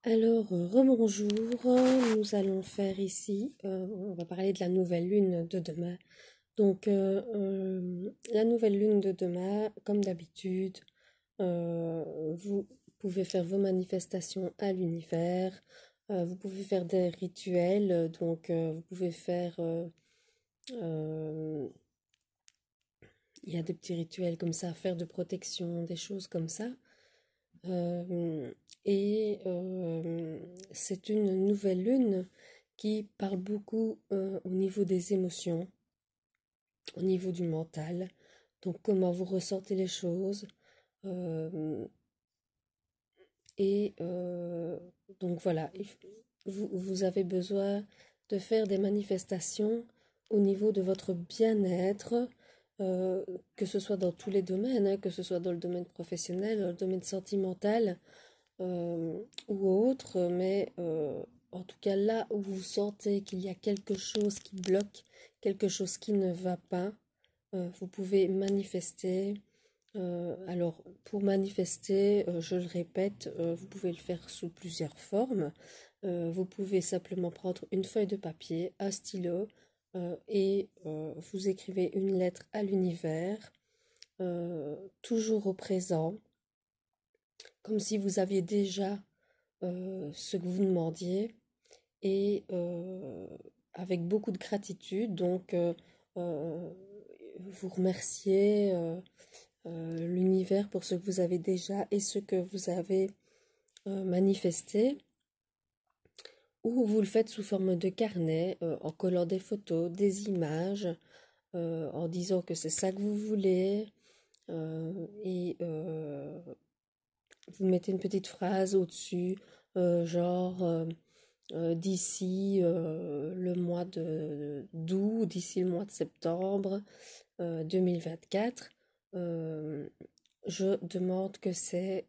Alors, rebonjour, nous allons faire ici, on va parler de la nouvelle lune de demain. Donc, la nouvelle lune de demain, comme d'habitude, vous pouvez faire vos manifestations à l'univers, vous pouvez faire des rituels, donc vous pouvez faire, euh, il y a des petits rituels comme ça à faire de protection, des choses comme ça. Euh, et c'est une nouvelle lune qui parle beaucoup au niveau des émotions, au niveau du mental. Donc comment vous ressentez les choses. euh, et donc voilà, vous avez besoin de faire des manifestations au niveau de votre bien-être, euh, que ce soit dans tous les domaines, hein, que ce soit dans le domaine professionnel, dans le domaine sentimental, ou autre, mais en tout cas là où vous sentez qu'il y a quelque chose qui bloque, quelque chose qui ne va pas, vous pouvez manifester. Alors pour manifester, je le répète, vous pouvez le faire sous plusieurs formes. Vous pouvez simplement prendre une feuille de papier, un stylo, et vous écrivez une lettre à l'univers, toujours au présent, comme si vous aviez déjà ce que vous demandiez et avec beaucoup de gratitude. Donc, euh, vous remerciez l'univers pour ce que vous avez déjà et ce que vous avez manifesté. Ou vous le faites sous forme de carnet, en collant des photos, des images, en disant que c'est ça que vous voulez. Et vous mettez une petite phrase au-dessus, genre d'ici le mois d'août, d'ici le mois de septembre 2024, euh, je demande que ces,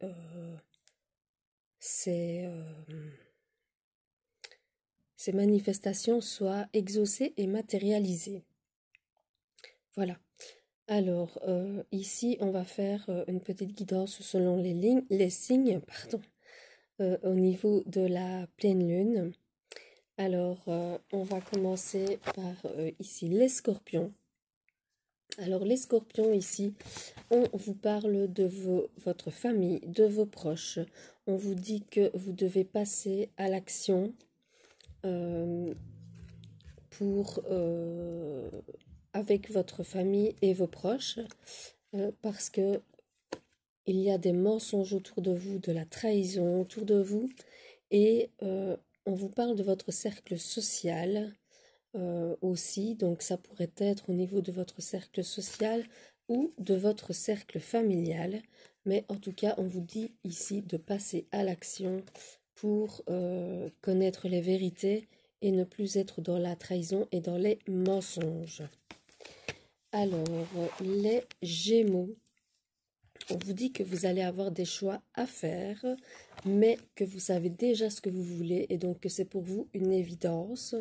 ces manifestations soient exaucées et matérialisées. Voilà. Alors, ici, on va faire une petite guidance selon les signes, pardon, au niveau de la pleine lune. Alors, on va commencer par ici les scorpions. Alors, les scorpions ici, on vous parle de votre famille, de vos proches. On vous dit que vous devez passer à l'action euh, pour avec votre famille et vos proches, parce que il y a des mensonges autour de vous, de la trahison autour de vous, et on vous parle de votre cercle social aussi, donc ça pourrait être au niveau de votre cercle social ou de votre cercle familial, mais en tout cas, on vous dit ici de passer à l'action pour connaître les vérités et ne plus être dans la trahison et dans les mensonges. Alors, les Gémeaux, on vous dit que vous allez avoir des choix à faire, mais que vous savez déjà ce que vous voulez et donc que c'est pour vous une évidence.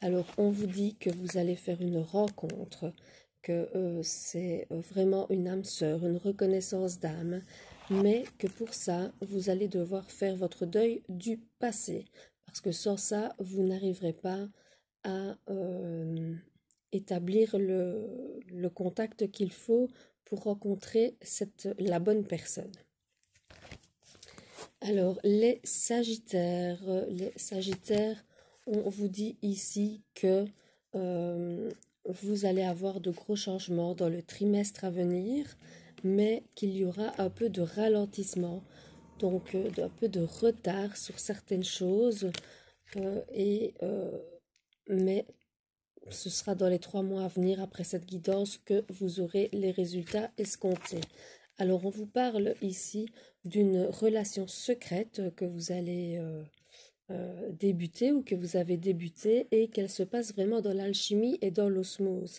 Alors, on vous dit que vous allez faire une rencontre, que c'est vraiment une âme sœur, une reconnaissance d'âme, mais que pour ça, vous allez devoir faire votre deuil du passé, parce que sans ça, vous n'arriverez pas à établir le contact qu'il faut pour rencontrer la bonne personne. Alors, les Sagittaires, on vous dit ici que vous allez avoir de gros changements dans le trimestre à venir, mais qu'il y aura un peu de ralentissement, donc un peu de retard sur certaines choses, mais ce sera dans les 3 mois à venir après cette guidance que vous aurez les résultats escomptés. Alors on vous parle ici d'une relation secrète que vous allez débuter ou que vous avez débuté et qu'elle se passe vraiment dans l'alchimie et dans l'osmose.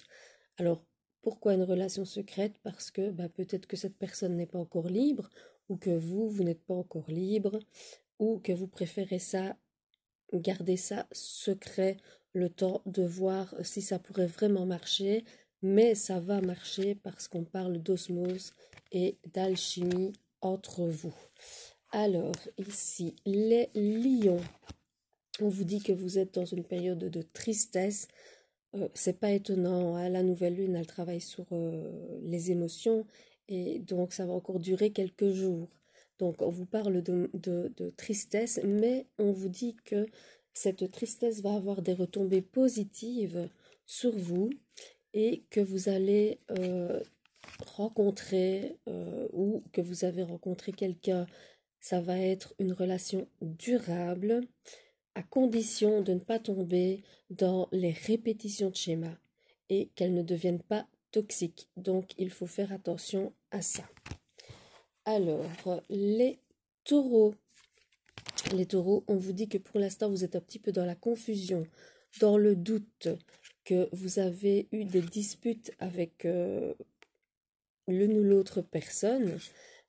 Alors pourquoi une relation secrète? Parce que peut-être que cette personne n'est pas encore libre ou que vous n'êtes pas encore libre ou que vous préférez ça, garder ça secret le temps de voir si ça pourrait vraiment marcher, mais ça va marcher parce qu'on parle d'osmose et d'alchimie entre vous. Alors, ici, les lions. On vous dit que vous êtes dans une période de tristesse. C'est pas étonnant, hein, la nouvelle lune, elle travaille sur les émotions et donc ça va encore durer quelques jours. Donc on vous parle de tristesse, mais on vous dit que cette tristesse va avoir des retombées positives sur vous et que vous allez rencontrer ou que vous avez rencontré quelqu'un. Ça va être une relation durable à condition de ne pas tomber dans les répétitions de schémas et qu'elles ne deviennent pas toxiques. Donc, il faut faire attention à ça. Alors, les taureaux. Les taureaux, on vous dit que pour l'instant, vous êtes un petit peu dans la confusion, dans le doute, que vous avez eu des disputes avec l'une ou l'autre personne,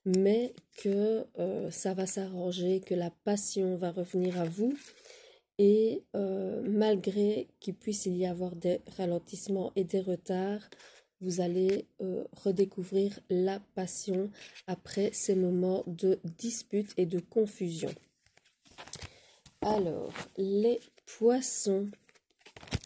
mais que ça va s'arranger, que la passion va revenir à vous. Et malgré qu'il puisse y avoir des ralentissements et des retards, vous allez redécouvrir la passion après ces moments de dispute et de confusion. Alors, les poissons.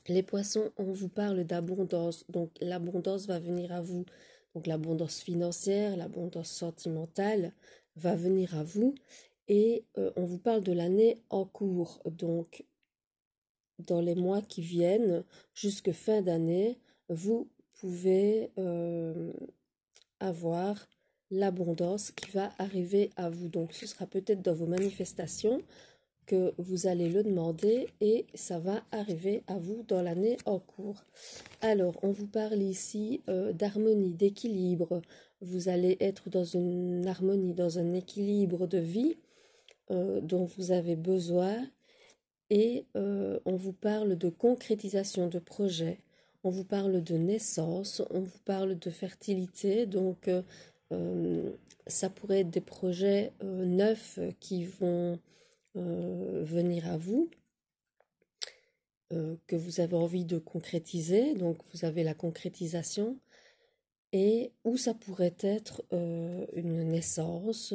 Les poissons, on vous parle d'abondance. Donc, l'abondance va venir à vous. Donc, l'abondance financière, l'abondance sentimentale va venir à vous. Et on vous parle de l'année en cours. Donc, dans les mois qui viennent, jusque fin d'année, vous pouvez avoir l'abondance qui va arriver à vous. Donc, ce sera peut-être dans vos manifestations que vous allez le demander et ça va arriver à vous dans l'année en cours. Alors, on vous parle ici d'harmonie, d'équilibre. Vous allez être dans une harmonie, dans un équilibre de vie dont vous avez besoin. Et on vous parle de concrétisation de projets, on vous parle de naissance, on vous parle de fertilité. Donc, ça pourrait être des projets neufs qui vont venir à vous, que vous avez envie de concrétiser. Donc, vous avez la concrétisation. Et où ça pourrait être une naissance,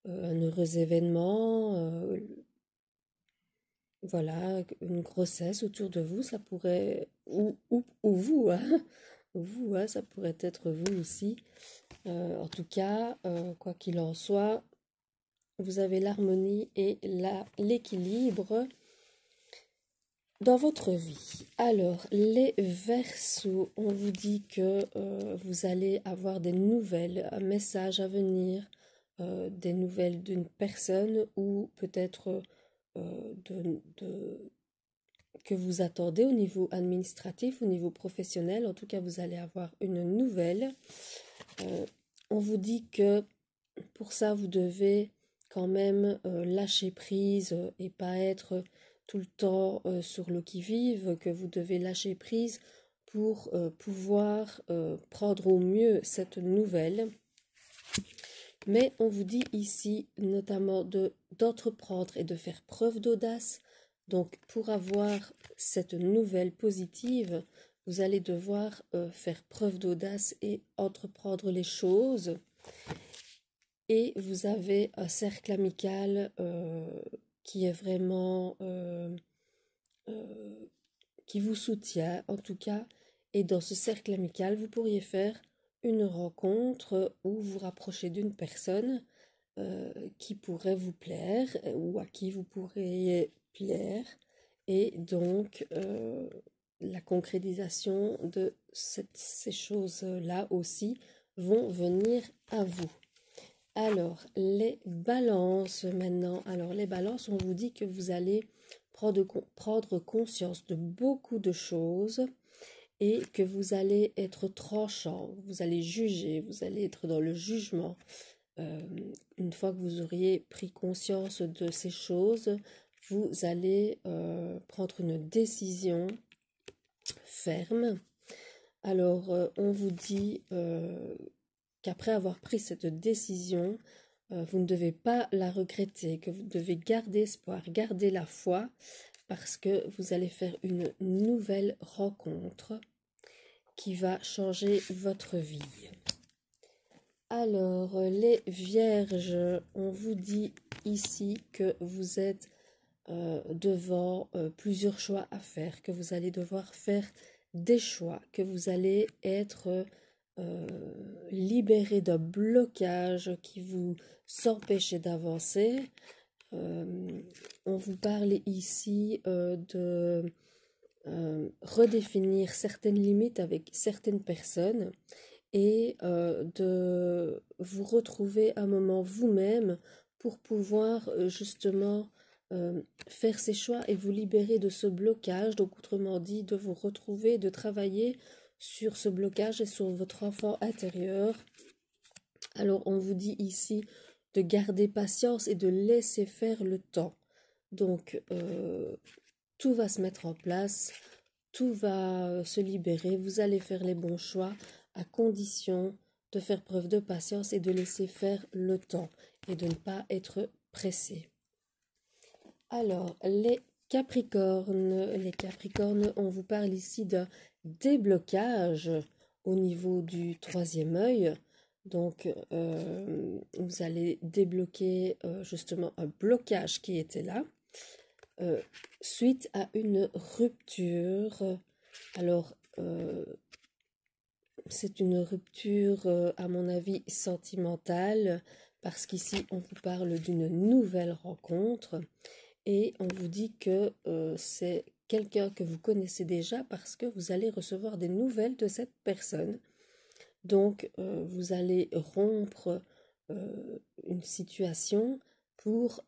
un heureux événement, voilà, une grossesse autour de vous, ça pourrait, ou vous, hein, vous, hein, ça pourrait être vous aussi. En tout cas, quoi qu'il en soit, vous avez l'harmonie et l'équilibre dans votre vie. Alors, les Verseaux, on vous dit que vous allez avoir des nouvelles, un message à venir, des nouvelles d'une personne ou peut-être que vous attendez au niveau administratif, au niveau professionnel. En tout cas, vous allez avoir une nouvelle. On vous dit que pour ça, vous devez quand même lâcher prise et pas être tout le temps sur le qui-vive, que vous devez lâcher prise pour pouvoir prendre au mieux cette nouvelle. Mais on vous dit ici notamment d'entreprendre et de faire preuve d'audace. Donc pour avoir cette nouvelle positive, vous allez devoir faire preuve d'audace et entreprendre les choses. Et vous avez un cercle amical qui est vraiment qui vous soutient en tout cas. Et dans ce cercle amical, vous pourriez faire une rencontre ou vous rapprocher d'une personne qui pourrait vous plaire ou à qui vous pourriez plaire. Et donc, la concrétisation de ces choses-là aussi vont venir à vous. Alors, les balances maintenant. Alors, les balances, on vous dit que vous allez prendre conscience de beaucoup de choses et que vous allez être tranchant, vous allez juger, vous allez être dans le jugement. Une fois que vous auriez pris conscience de ces choses, vous allez prendre une décision ferme. Alors, on vous dit qu'après avoir pris cette décision, vous ne devez pas la regretter, que vous devez garder espoir, garder la foi, parce que vous allez faire une nouvelle rencontre qui va changer votre vie. Alors, les vierges, on vous dit ici que vous êtes devant plusieurs choix à faire, que vous allez devoir faire des choix, que vous allez être libéré d'un blocage qui vous empêchait d'avancer. On vous parle ici de redéfinir certaines limites avec certaines personnes et de vous retrouver un moment vous-même pour pouvoir justement faire ces choix et vous libérer de ce blocage, donc autrement dit de vous retrouver, de travailler sur ce blocage et sur votre enfant intérieur. Alors on vous dit ici de garder patience et de laisser faire le temps. Donc tout va se mettre en place, tout va se libérer, vous allez faire les bons choix à condition de faire preuve de patience et de laisser faire le temps et de ne pas être pressé. Alors, les Capricornes, on vous parle ici d'un déblocage au niveau du troisième œil. Donc, vous allez débloquer justement un blocage qui était là. Suite à une rupture. Alors, c'est une rupture, à mon avis, sentimentale, parce qu'ici, on vous parle d'une nouvelle rencontre, et on vous dit que c'est quelqu'un que vous connaissez déjà, parce que vous allez recevoir des nouvelles de cette personne. Donc, vous allez rompre une situation pour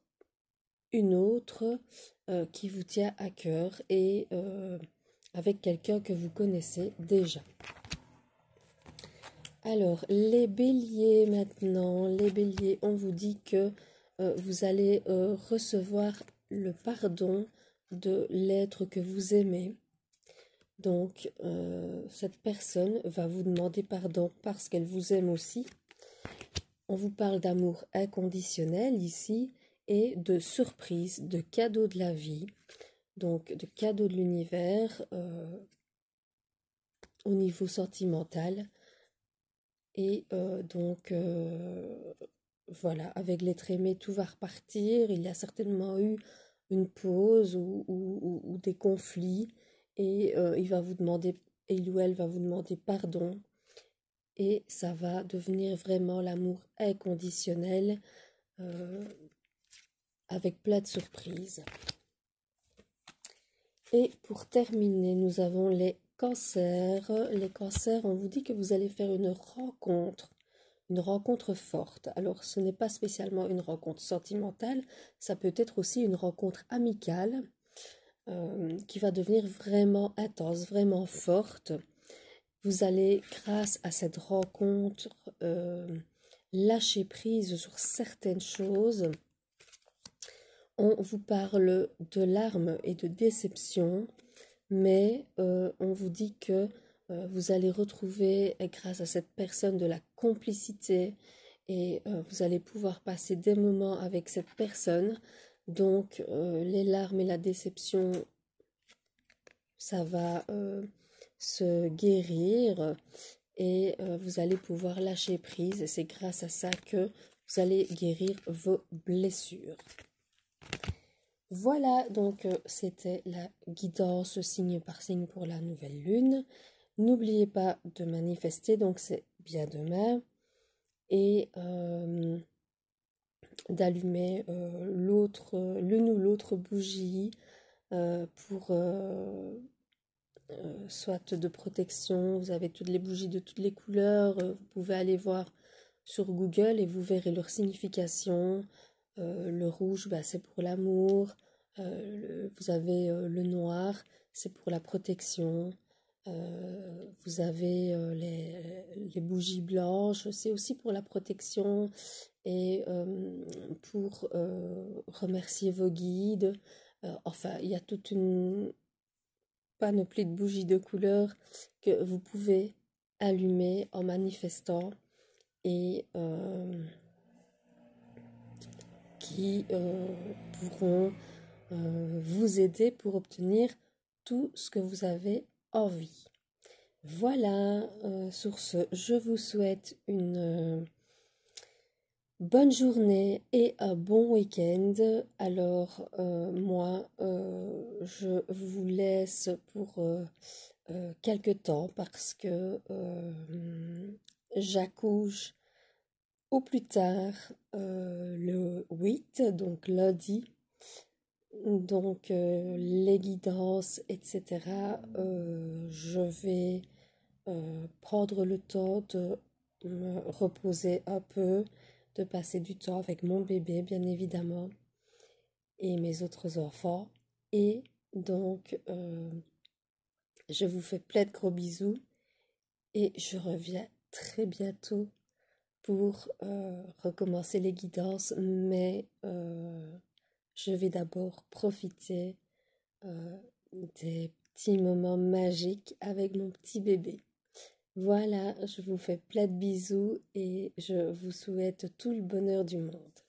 une autre qui vous tient à cœur et avec quelqu'un que vous connaissez déjà. Alors, les béliers maintenant, les béliers, on vous dit que vous allez recevoir le pardon de l'être que vous aimez. Donc, cette personne va vous demander pardon parce qu'elle vous aime aussi. On vous parle d'amour inconditionnel ici et de surprise, de cadeaux de la vie, donc de cadeaux de l'univers au niveau sentimental. Et donc, voilà, avec l'être aimé, tout va repartir. Il y a certainement eu une pause ou des conflits. Et il va vous demander, il ou elle va vous demander pardon. Et ça va devenir vraiment l'amour inconditionnel avec plein de surprises. Et pour terminer, nous avons les cancers. Les cancers, on vous dit que vous allez faire une rencontre forte. Alors, ce n'est pas spécialement une rencontre sentimentale, ça peut être aussi une rencontre amicale qui va devenir vraiment intense, vraiment forte. Vous allez, grâce à cette rencontre, lâcher prise sur certaines choses. On vous parle de larmes et de déception, mais on vous dit que vous allez retrouver, grâce à cette personne, de la complicité et vous allez pouvoir passer des moments avec cette personne. Donc, les larmes et la déception, ça va se guérir et vous allez pouvoir lâcher prise. Et c'est grâce à ça que vous allez guérir vos blessures. Voilà, donc c'était la guidance signe par signe pour la nouvelle lune. N'oubliez pas de manifester, donc c'est bien demain, et d'allumer l'une ou l'autre bougie pour soit de protection. Vous avez toutes les bougies de toutes les couleurs, vous pouvez aller voir sur Google et vous verrez leur signification. Le rouge, c'est pour l'amour. Vous avez le noir, c'est pour la protection. Vous avez les bougies blanches, c'est aussi pour la protection et pour remercier vos guides. Enfin, il y a toute une panoplie de bougies de couleurs que vous pouvez allumer en manifestant et qui pourront vous aider pour obtenir tout ce que vous avez envie. Voilà, sur ce, je vous souhaite une Bonne journée et un bon week-end. Alors, moi, je vous laisse pour quelque temps parce que j'accouche au plus tard le 8, donc lundi. Donc, les guidances, etc., je vais prendre le temps de me reposer un peu, de passer du temps avec mon bébé, bien évidemment, et mes autres enfants. Et donc, je vous fais plein de gros bisous et je reviens très bientôt pour recommencer les guidances, mais je vais d'abord profiter euh, des petits moments magiques avec mon petit bébé. Voilà, je vous fais plein de bisous et je vous souhaite tout le bonheur du monde.